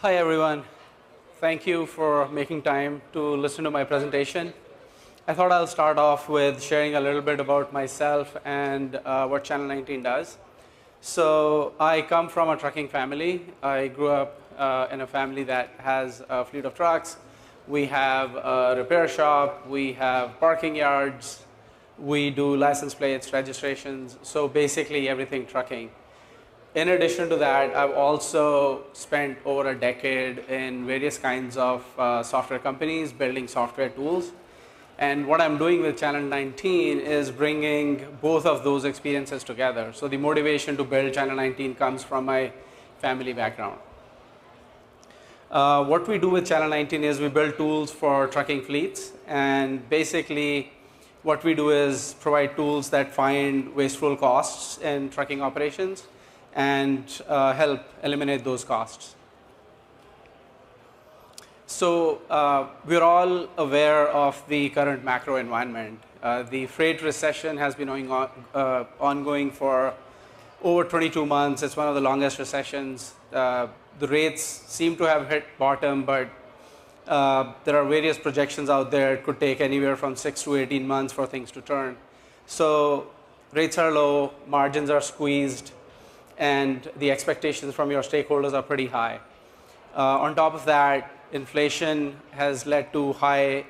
Hi, everyone. Thank you for making time to listen to my presentation. I thought I'll start off with sharing a little bit about myself and what Channel 19 does. So I come from a trucking family. I grew up in a family that has a fleet of trucks. We have a repair shop. We have parking yards. We do license plates, registrations. So basically everything trucking. In addition to that, I've also spent over a decade in various kinds of software companies building software tools. And what I'm doing with Channel 19 is bringing both of those experiences together. So the motivation to build Channel 19 comes from my family background. What we do with Channel 19 is we build tools for trucking fleets. And basically, what we do is provide tools that find wasteful costs in trucking operations and help eliminate those costs. So we're all aware of the current macro environment. The freight recession has been ongoing for over 22 months. It's one of the longest recessions. The rates seem to have hit bottom, but there are various projections out there. It could take anywhere from 6 to 18 months for things to turn. So rates are low, margins are squeezed, and the expectations from your stakeholders are pretty high. On top of that, inflation has led to high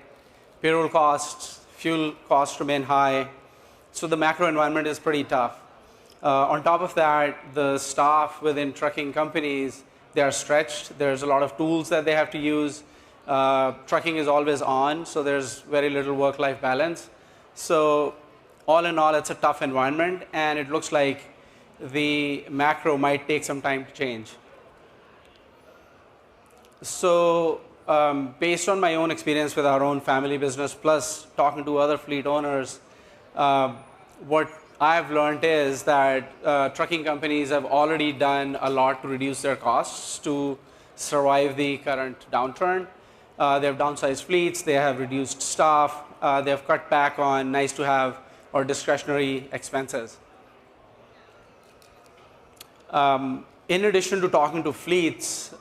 payroll costs, fuel costs remain high, so the macro environment is pretty tough. On top of that, the staff within trucking companies, they are stretched. There's a lot of tools that they have to use. Trucking is always on, so there's very little work-life balance. So all in all, it's a tough environment, and it looks like the macro might take some time to change. So based on my own experience with our own family business, plus talking to other fleet owners, what I've learned is that trucking companies have already done a lot to reduce their costs to survive the current downturn. They have downsized fleets, they have reduced staff, they have cut back on nice to have or discretionary expenses. In addition to talking to fleets,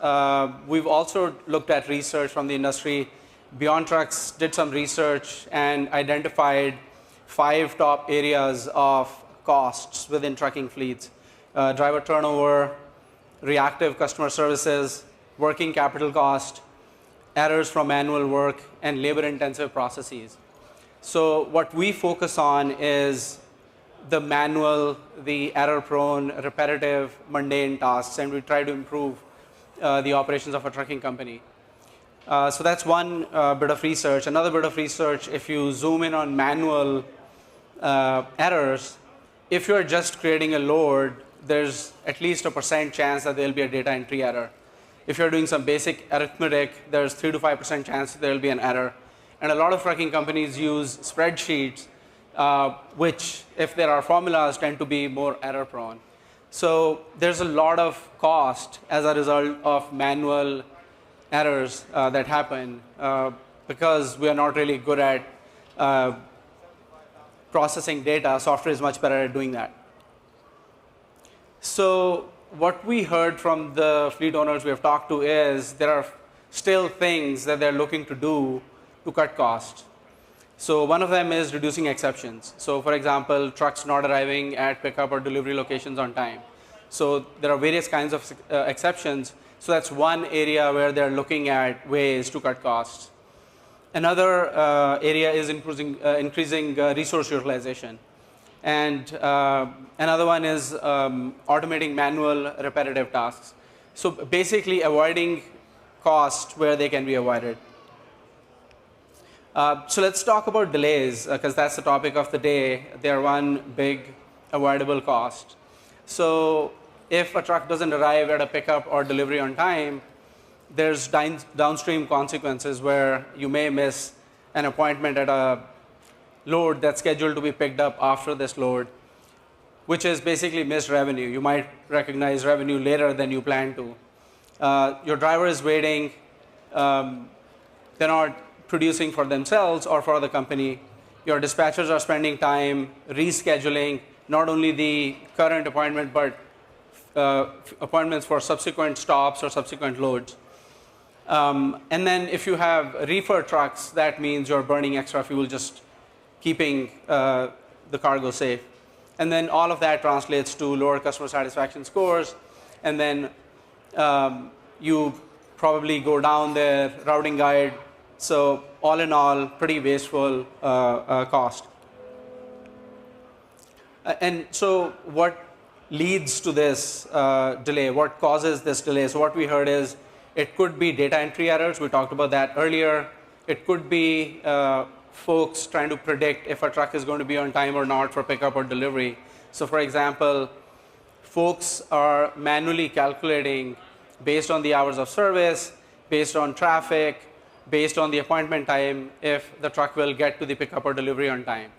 we've also looked at research from the industry. Beyond Trucks did some research and identified 5 top areas of costs within trucking fleets: driver turnover, reactive customer services, working capital cost, errors from manual work, and labor-intensive processes. So what we focus on is the manual, the error-prone, repetitive, mundane tasks, and we try to improve the operations of a trucking company. So that's one bit of research. Another bit of research, if you zoom in on manual errors, if you're just creating a load, there's at least a % chance that there'll be a data entry error. If you're doing some basic arithmetic, there's 3 to 5% chance that there'll be an error. And a lot of trucking companies use spreadsheets, which, if there are formulas, tend to be more error prone. So there's a lot of cost as a result of manual errors that happen because we are not really good at processing data. Software is much better at doing that. So what we heard from the fleet owners we have talked to is there are still things that they're looking to do to cut costs. So one of them is reducing exceptions. So for example, trucks not arriving at pickup or delivery locations on time. So there are various kinds of exceptions. So that's one area where they're looking at ways to cut costs. Another area is increasing resource utilization. And another one is automating manual repetitive tasks. So basically avoiding costs where they can be avoided. So let's talk about delays, because that's the topic of the day. They're one big avoidable cost. So if a truck doesn't arrive at a pickup or delivery on time, there's downstream consequences where you may miss an appointment at a load that's scheduled to be picked up after this load, which is basically missed revenue. You might recognize revenue later than you planned to. Your driver is waiting. They're not producing for themselves or for the company. Your dispatchers are spending time rescheduling not only the current appointment, but appointments for subsequent stops or subsequent loads. And then if you have reefer trucks, that means you're burning extra fuel just keeping the cargo safe. And then all of that translates to lower customer satisfaction scores. And then you probably go down their routing guide. So all in all, pretty wasteful cost. And so what leads to this delay? What causes this delay? So what we heard is it could be data entry errors. We talked about that earlier. It could be folks trying to predict if a truck is going to be on time or not for pickup or delivery. So for example, folks are manually calculating based on the hours of service, based on traffic, based on the appointment time, if the truck will get to the pickup or delivery on time.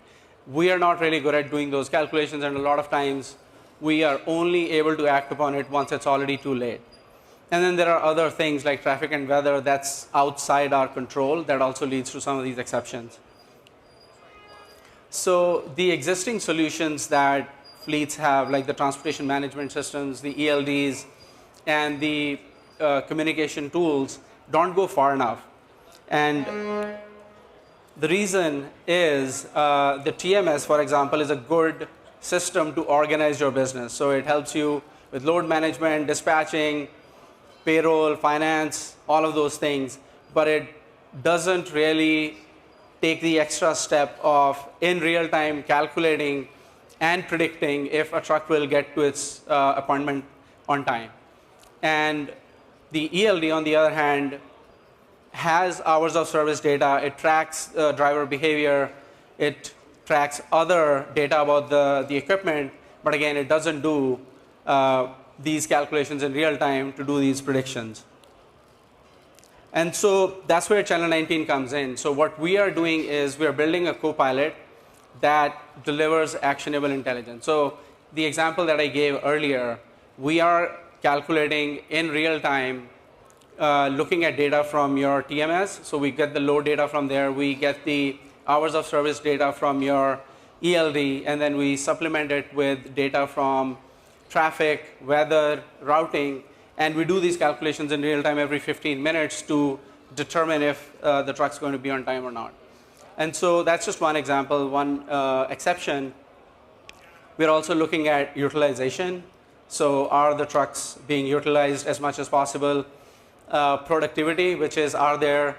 We are not really good at doing those calculations, and a lot of times we are only able to act upon it once it's already too late. And then there are other things like traffic and weather that's outside our control that also leads to some of these exceptions. So the existing solutions that fleets have, like the transportation management systems, the ELDs, and the communication tools, don't go far enough. And the reason is the TMS, for example, is a good system to organize your business. So it helps you with load management, dispatching, payroll, finance, all of those things. But it doesn't really take the extra step of, in real time, calculating and predicting if a truck will get to its appointment on time. And the ELD, on the other hand, has hours of service data. It tracks driver behavior. It tracks other data about the equipment. But again, it doesn't do these calculations in real time to do these predictions. And so that's where Channel 19 comes in. So what we are doing is we are building a co-pilot that delivers actionable intelligence. So the example that I gave earlier, we are calculating in real time, looking at data from your TMS. So we get the load data from there. We get the hours of service data from your ELD, and then we supplement it with data from traffic, weather, routing, and we do these calculations in real time every 15 minutes to determine if the truck's going to be on time or not. And so that's just one example, one exception. We're also looking at utilization. So are the trucks being utilized as much as possible? Productivity, which is, are there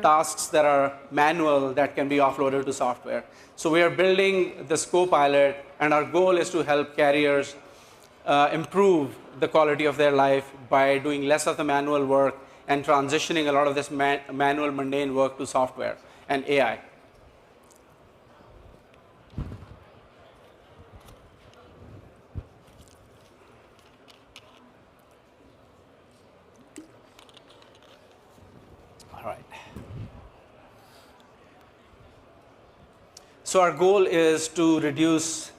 tasks that are manual that can be offloaded to software? So we are building this co-pilot, and our goal is to help carriers improve the quality of their life by doing less of the manual work and transitioning a lot of this manual, mundane work to software and AI. All right. So our goal is to reduce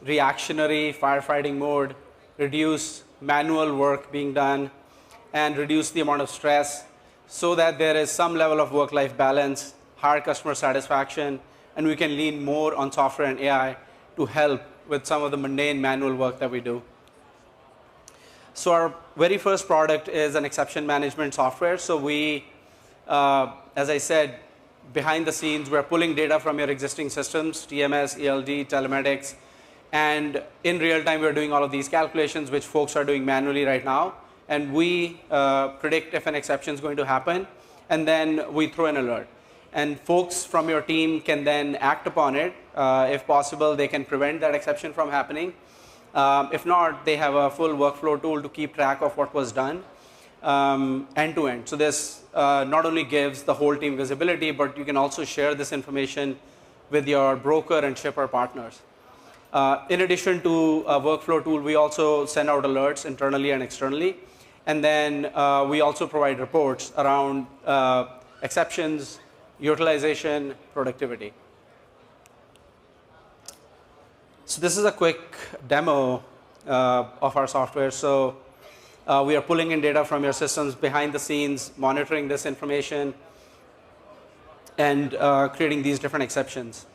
reactionary firefighting mode, reduce manual work being done, and reduce the amount of stress so that there is some level of work-life balance, higher customer satisfaction, and we can lean more on software and AI to help with some of the mundane manual work that we do. So our very first product is an exception management software. So we, as I said, behind the scenes, we're pulling data from your existing systems, TMS, ELD, telematics, and in real time, we're doing all of these calculations, which folks are doing manually right now. And we predict if an exception is going to happen, and then we throw an alert. And folks from your team can then act upon it. If possible, they can prevent that exception from happening. If not, they have a full workflow tool to keep track of what was done end to end. So this not only gives the whole team visibility, but you can also share this information with your broker and shipper partners. In addition to a workflow tool, we also send out alerts internally and externally. And then we also provide reports around exceptions, utilization, productivity. So this is a quick demo of our software. So we are pulling in data from your systems behind the scenes, monitoring this information, and creating these different exceptions.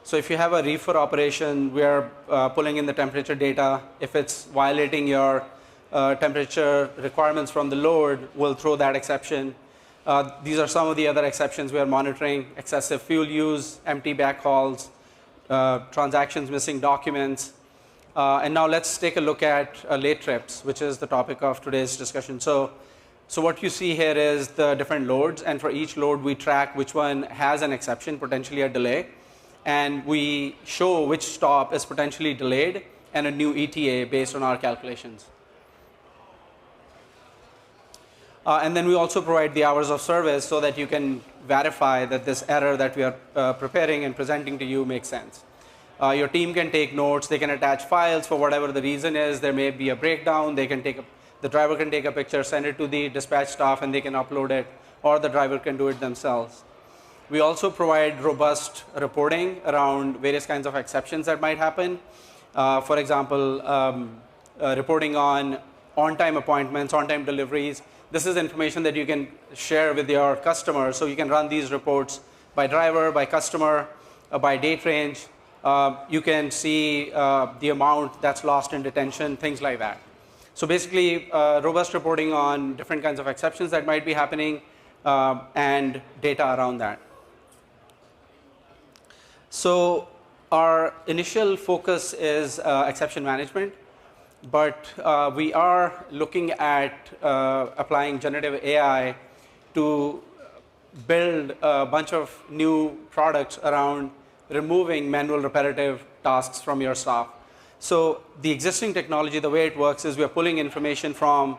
So if you have a reefer operation, we are pulling in the temperature data. If it's violating your temperature requirements from the load will throw that exception. These are some of the other exceptions we are monitoring: excessive fuel use, empty backhauls, transactions missing documents. And now let's take a look at late trips, which is the topic of today's discussion. So what you see here is the different loads, and for each load we track which one has an exception, potentially a delay, and we show which stop is potentially delayed and a new ETA based on our calculations. And then we also provide the hours of service so that you can verify that this error that we are preparing and presenting to you makes sense. Your team can take notes, they can attach files for whatever the reason is. There may be a breakdown, the driver can take a picture, send it to the dispatch staff, and they can upload it, or the driver can do it themselves. We also provide robust reporting around various kinds of exceptions that might happen. For example, reporting on-time appointments, on-time deliveries. This is information that you can share with your customers, so you can run these reports by driver, by customer, by date range. You can see the amount that's lost in detention, things like that. So basically, robust reporting on different kinds of exceptions that might be happening and data around that. So our initial focus is exception management, but we are looking at applying generative AI to build a bunch of new products around removing manual repetitive tasks from your staff. So the existing technology, the way it works is we are pulling information from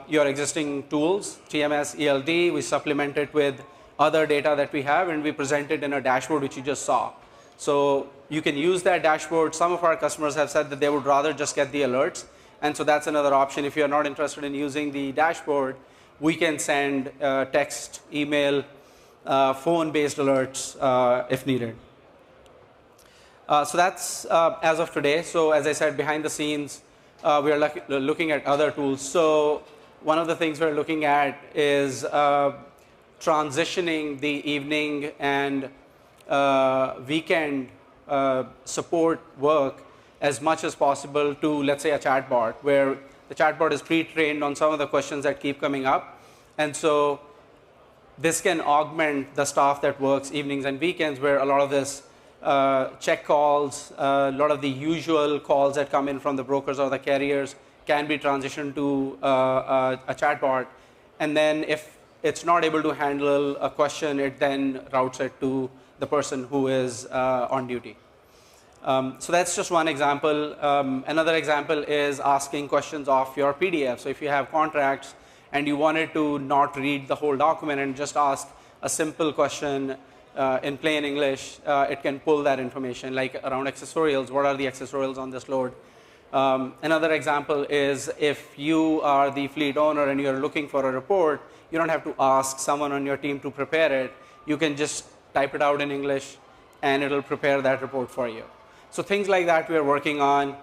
your existing tools, TMS, ELD. We supplement it with other data that we have, and we present it in a dashboard, which you just saw. So you can use that dashboard. Some of our customers have said that they would rather just get the alerts, and so that's another option. If you're not interested in using the dashboard, we can send text, email, phone-based alerts if needed. So that's as of today. So as I said, behind the scenes, we are looking at other tools. So one of the things we're looking at is transitioning the evening and weekend support work as much as possible to, let's say, a chatbot, where the chatbot is pre-trained on some of the questions that keep coming up. And so this can augment the staff that works evenings and weekends, where a lot of this check calls, a lot of the usual calls that come in from the brokers or the carriers can be transitioned to a chatbot. And then if it's not able to handle a question, it then routes it to the person who is on duty. So that's just one example. Another example is asking questions off your PDF. So if you have contracts and you wanted to not read the whole document and just ask a simple question in plain English, it can pull that information, like around accessorials. What are the accessorials on this load? Another example is if you are the fleet owner and you're looking for a report, you don't have to ask someone on your team to prepare it. You can just type it out in English, and it'll prepare that report for you. So things like that we are working on.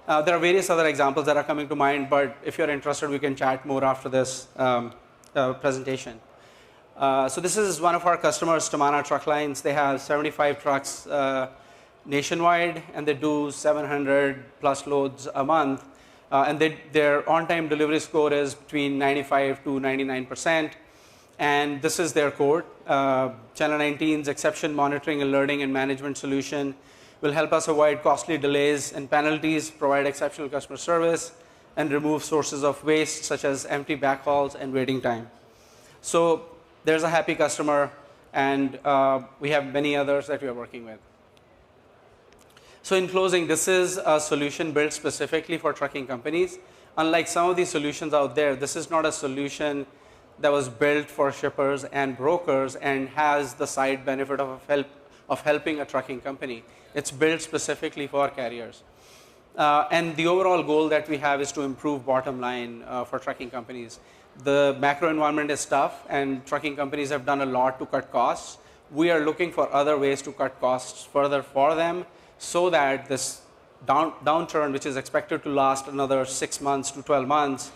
There are various other examples that are coming to mind, but if you're interested, we can chat more after this presentation. So this is one of our customers, Tamana Truck Lines. They have 75 trucks nationwide, and they do 700 plus loads a month. And their on-time delivery score is between 95 to 99%. And this is their code. Channel 19's exception monitoring, alerting, and management solution will help us avoid costly delays and penalties, provide exceptional customer service, and remove sources of waste such as empty backhauls and waiting time. So there's a happy customer, and we have many others that we are working with. So in closing, this is a solution built specifically for trucking companies. Unlike some of these solutions out there, this is not a solution that was built for shippers and brokers and has the side benefit of helping a trucking company. It's built specifically for carriers. And the overall goal that we have is to improve bottom line for trucking companies. The macro environment is tough, and trucking companies have done a lot to cut costs. We are looking for other ways to cut costs further for them, so that this downturn, which is expected to last another 6 months to 12 months,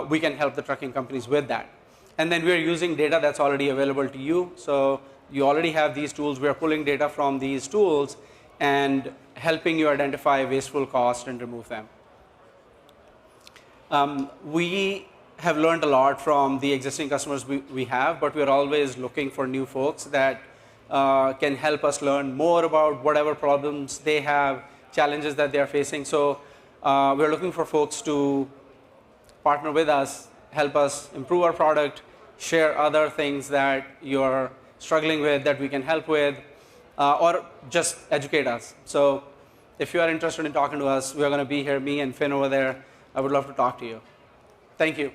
we can help the trucking companies with that. And then we're using data that's already available to you. So you already have these tools. We're pulling data from these tools and helping you identify wasteful costs and remove them. We have learned a lot from the existing customers we have, but we're always looking for new folks that can help us learn more about whatever problems they have, challenges that they're facing. So we're looking for folks to partner with us, help us improve our product, share other things that you're struggling with that we can help with, or just educate us. So if you are interested in talking to us, we're going to be here, me and Finn over there. I would love to talk to you. Thank you.